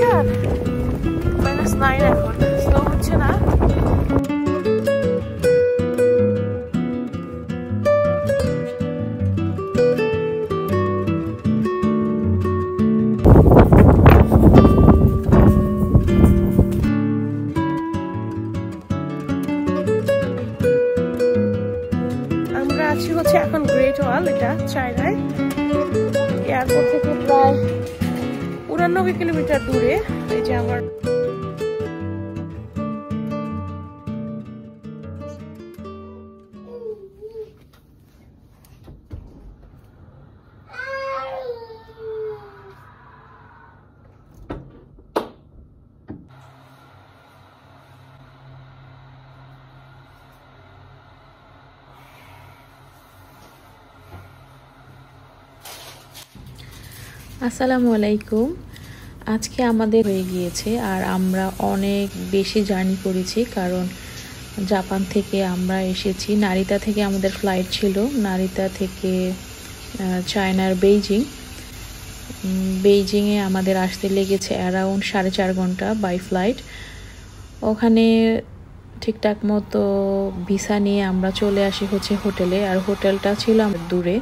-4 -9 এখন স্নো হচ্ছে না। আমরা আছি হচ্ছে এখন গ্রেট ওয়াল, এটা চায়নায় এয়ারপোর্ট থেকে প্রায় 89 কিলোমিটার দূরে। এই যে আমার আসসালামু আলাইকুম। আজকে আমাদের হয়ে গিয়েছে আর আমরা অনেক বেশি জার্নি করেছি, কারণ জাপান থেকে আমরা এসেছি। নারিতা থেকে আমাদের ফ্লাইট ছিল, নারিতা থেকে চায়নার বেইজিংয়ে আমাদের আসতে লেগেছে অ্যারাউন্ড 4.5 ঘন্টা বাই ফ্লাইট। ওখানে ঠিকঠাক মতো ভিসা নিয়ে আমরা চলে আসি হচ্ছে হোটেলে, আর হোটেলটা ছিল দূরে,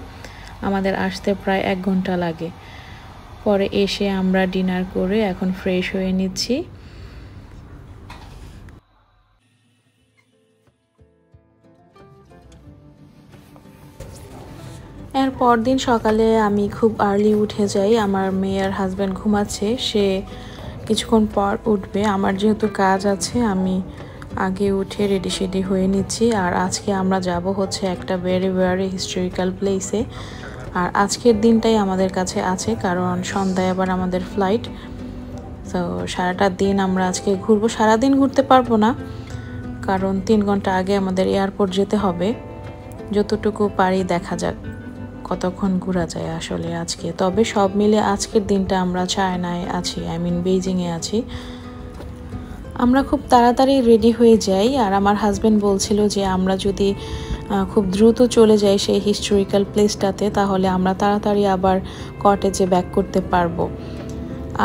আমাদের আসতে প্রায় 1 ঘন্টা লাগে। পরে এসে আমরা ডিনার করে এখন ফ্রেশ হয়ে নিচ্ছি। এর পরদিন সকালে আমি খুব আর্লি উঠে যাই। আমার মেয়ের হাজব্যান্ড ঘুমাচ্ছে, সে কিছুক্ষণ পর উঠবে। আমার যেহেতু কাজ আছে, আমি আগে উঠে রেডি শেডি হয়ে নিচ্ছি। আর আজকে আমরা যাব হচ্ছে একটা ভেরি হিস্টোরিক্যাল প্লেসে। আর আজকের দিনটাই আমাদের কাছে আছে, কারণ সন্ধ্যায় আবার আমাদের ফ্লাইট। তো সারাটা দিন আমরা আজকে ঘুরবো। সারাদিন ঘুরতে পারবো না, কারণ 3 ঘন্টা আগে আমাদের এয়ারপোর্ট যেতে হবে। যতটুকু পারি দেখা যাক কতক্ষণ ঘোরা যায় আসলে আজকে। তবে সব মিলে আজকের দিনটা আমরা চায়নায় আছি, বেইজিংয়ে আছি। আমরা খুব তাড়াতাড়ি রেডি হয়ে যাই। আর আমার হাজব্যান্ড বলছিল যে আমরা যদি খুব দ্রুত চলে যাই সেই হিস্টোরিক্যাল প্লেসটাতে, তাহলে আমরা তাড়াতাড়ি আবার কটেজে ব্যাক করতে পারবো।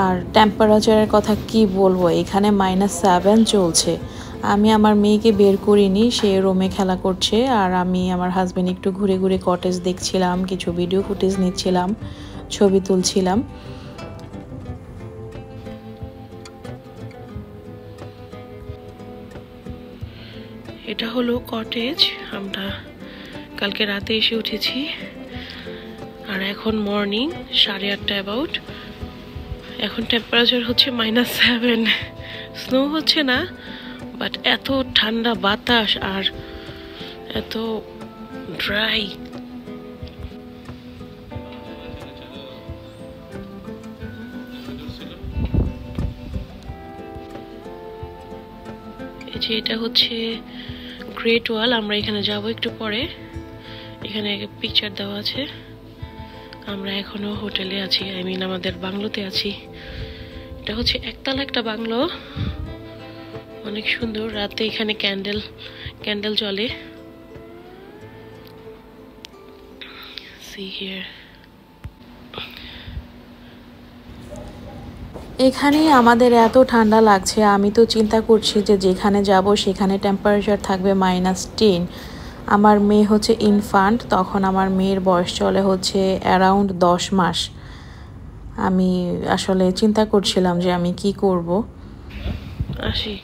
আর টেম্পারেচারের কথা কি বলবো, এখানে -7 চলছে। আমি আমার মেয়েকে বের করিনি, সে রুমে খেলা করছে। আর আমি আমার হাজব্যান্ড একটু ঘুরে ঘুরে কটেজ দেখছিলাম, কিছু ভিডিও ফুটেজ নিচ্ছিলাম, ছবি তুলছিলাম। এটা হলো কটেজ। আমরা কালকে রাতে এসে উঠেছি, আর এখন মর্নিং 8:30 অ্যাবাউট। এখন টেম্পারেচার হচ্ছে -7, স্নো হচ্ছে না, বাট এত ঠান্ডা বাতাস আর এত ড্রাই। এই যে এটা হচ্ছে গ্রেট ওয়াল, আমরা এখানে যাব একটু পরে। এখানে পিকচার দেওয়া আছে। আমরা এখনো হোটেলে আছি, আমাদের বাংলোতে আছি। এটা হচ্ছে একতলা একটা বাংলো, অনেক সুন্দর। রাতে এখানে ক্যান্ডেল জ্বলে। See here. এখানেই আমাদের এত ঠান্ডা লাগছে। আমি তো চিন্তা করছি যে যেখানে যাব সেখানে টেম্পারেচার থাকবে -10। আমার মেয়ে হচ্ছে ইনফ্যান্ট, তখন আমার মেয়ের বয়স চলে হচ্ছে অ্যারাউন্ড 10 মাস। আমি আসলে চিন্তা করছিলাম যে আমি কি করব। আসি।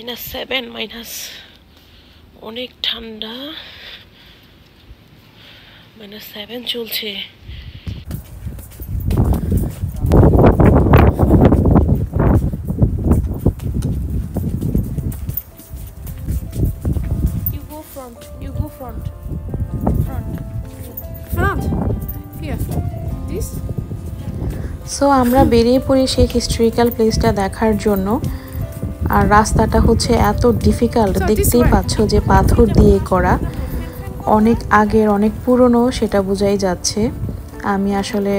-7, অনেক ঠান্ডা। -7 চলছে। You go front. Here. This. So আমরা বেরিয়ে পড়ি সেই হিস্টোরিক্যাল প্লেসটা দেখার জন্য। আর রাস্তাটা হচ্ছে এত ডিফিকাল্ট, দেখতেই পাচ্ছ যে পাথর দিয়ে করা, অনেক আগের, অনেক পুরনো, সেটা বোঝাই যাচ্ছে। আমি আসলে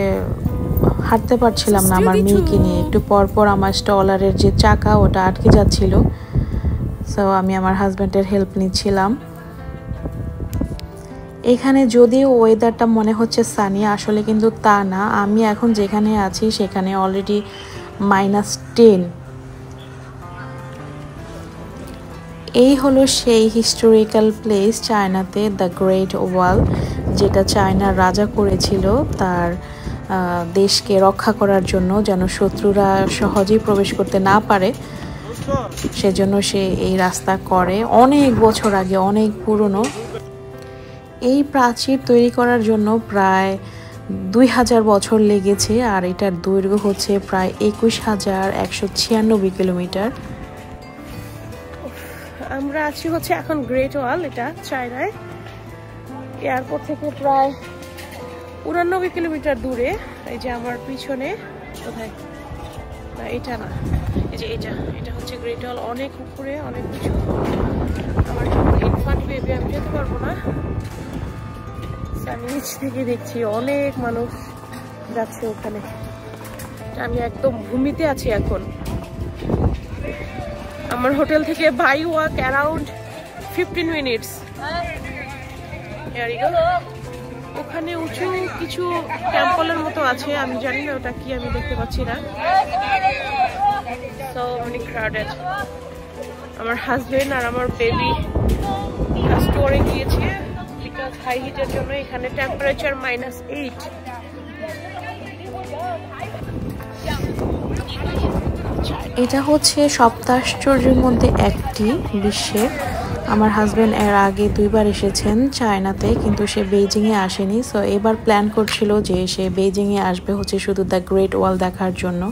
হাঁটতে পারছিলাম না আমার মেয়েকে নিয়ে। একটু পর পর আমার স্টলারের যে চাকা ওটা আটকে যাচ্ছিল, সো আমি আমার হাজব্যান্ডের হেল্প নিচ্ছিলাম। এখানে যদিও ওয়েদারটা মনে হচ্ছে সানি, আসলে কিন্তু তা না। আমি এখন যেখানে আছি সেখানে অলরেডি -10। এই হলো সেই হিস্টোরিক্যাল প্লেস চায়নাতে, দ্য গ্রেট ওয়াল, যেটা চায়নার রাজা করেছিল তার দেশকে রক্ষা করার জন্য, যেন শত্রুরা সহজেই প্রবেশ করতে না পারে, সেজন্য সে এই রাস্তা করে। অনেক বছর আগে, অনেক পুরনো। এই প্রাচীর তৈরি করার জন্য প্রায় 2000 বছর লেগেছে, আর এটার দৈর্ঘ্য হচ্ছে প্রায় 21,196 কিলোমিটার। আমরা আছি হচ্ছে এখন গ্রেট ওয়াল, এটা চায়নায়। এয়ারপোর্ট থেকে প্রায় 89 কিলোমিটার দূরে। এই যে আমার পিছনে, কোথায় না এটা না, এই যে এটা হচ্ছে গ্রেট ওয়াল। অনেক উপরে, অনেক কিছু। আমার ইনফ্যান্ট বেবি, আমি যেতে পারবো না। আমি নিচ থেকে দেখছি অনেক মানুষ যাচ্ছে ওখানে। আমি একদম ভূমিতে আছি এখন। আমার হোটেল থেকে বাই ওয়াক অ্যারাউন্ড 15 মিনিটস। ওখানে উঁচু কিছু টেম্পলের মতো আছে, আমি জানি না ওটা কি, আমি দেখতে পাচ্ছি না। So many crowded. আমার হাজবেন্ড আর আমার বেবি স্টোরে গিয়েছে, বিকজ হাই হিটের জন্য। এখানে টেম্পারেচার -8। এটা হচ্ছে সপ্তাশ্চর্যের মধ্যে একটি বিশ্বের। আমার হাজব্যান্ড এর আগে 2 বার এসেছেন চায়নাতে, কিন্তু সে বেইজিংয়ে আসেনি। সো এবার প্ল্যান করছিল যে সে বেইজিংয়ে আসবে হচ্ছে শুধু দ্য গ্রেট ওয়াল দেখার জন্য।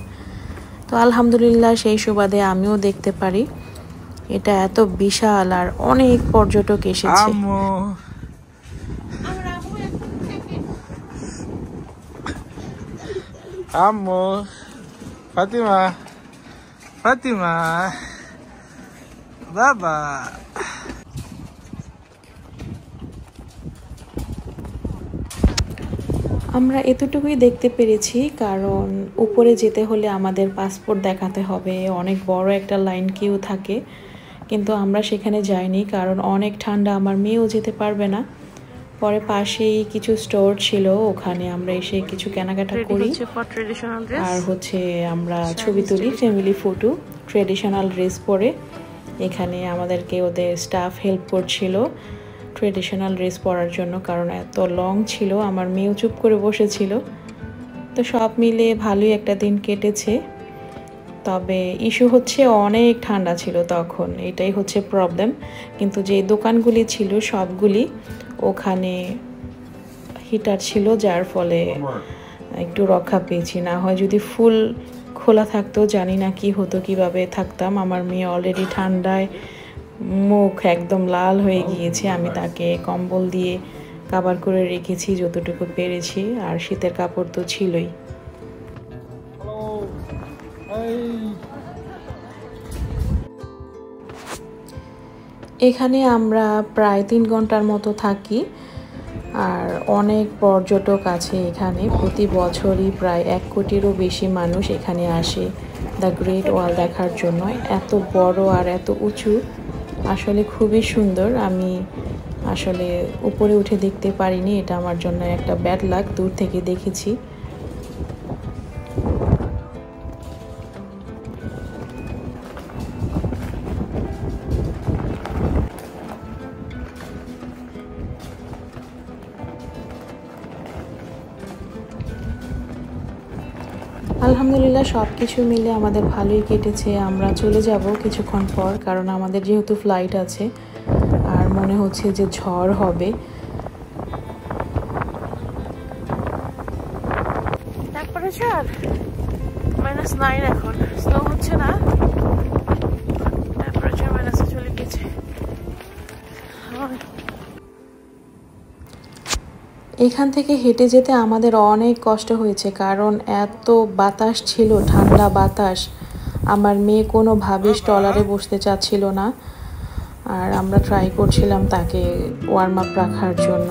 তো আলহামদুলিল্লাহ সেই সুবাদে আমিও দেখতে পারি। এটা এত বিশাল আর অনেক পর্যটক এসেছে। আম্মু, ফাতিমা, ফাতিমা, বাবা। আমরা এতটুকুই দেখতে পেরেছি, কারণ উপরে যেতে হলে আমাদের পাসপোর্ট দেখাতে হবে। অনেক বড় একটা লাইন কিউ থাকে, কিন্তু আমরা সেখানে যাইনি কারণ অনেক ঠান্ডা, আমার মেয়েও যেতে পারবে না। পরে পাশেই কিছু স্টোর ছিল, ওখানে আমরা এসে কিছু কেনাকাটা করি আর হচ্ছে আমরা ছবি তুলি, ফ্যামিলি ফটো, ট্রেডিশনাল ড্রেস পরে। এখানে আমাদেরকে ওদের স্টাফ হেল্প করছিল ট্রেডিশনাল ড্রেস পরার জন্য, কারণ এত লং ছিল। আমার মেয়েও চুপ করে বসেছিল। তো সব মিলে ভালোই একটা দিন কেটেছে। তবে ইস্যু হচ্ছে অনেক ঠান্ডা ছিল তখন, এটাই হচ্ছে প্রবলেম। কিন্তু যে দোকানগুলি ছিল সবগুলি ওখানে হিটার ছিল, যার ফলে একটু রক্ষা পেয়েছি। না হয় যদি ফুল খোলা থাকতো জানি না কি হতো, কিভাবে থাকতাম। আমার মেয়ে অলরেডি ঠান্ডায় মুখ একদম লাল হয়ে গিয়েছে। আমি তাকে কম্বল দিয়ে কভার করে রেখেছি যতটুকু পেরেছি, আর শীতের কাপড় তো ছিলই। এখানে আমরা প্রায় 3 ঘন্টার মতো থাকি, আর অনেক পর্যটক আছে এখানে। প্রতি বছরই প্রায় 1 কোটিরও বেশি মানুষ এখানে আসে দ্য গ্রেট ওয়াল দেখার জন্য। এত বড় আর এত উঁচু, আসলে খুবই সুন্দর। আমি আসলে উপরে উঠে দেখতে পারিনি, এটা আমার জন্য একটা ব্যাড লাক। দূর থেকে দেখেছি। আলহামদুলিল্লাহ সব কিছু মিলে আমাদের ভালোই কেটেছে। আমরা চলে যাব কিছুক্ষণ পর, কারণ আমাদের যেহেতু ফ্লাইট আছে আর মনে হচ্ছে যে ঝড় হবে। টেম্পারেচার -9 এখন, স্নো হচ্ছে না, টেম্পারেচার মাইনাসে চলে গেছে। এখান থেকে হেঁটে যেতে আমাদের অনেক কষ্ট হয়েছে, কারণ এত বাতাস ছিল, ঠান্ডা বাতাস। আমার মেয়ে কোনোভাবেই স্টলারে বসতে চাচ্ছিল না, আর আমরা ট্রাই করছিলাম তাকে ওয়ার্ম আপ রাখার জন্য।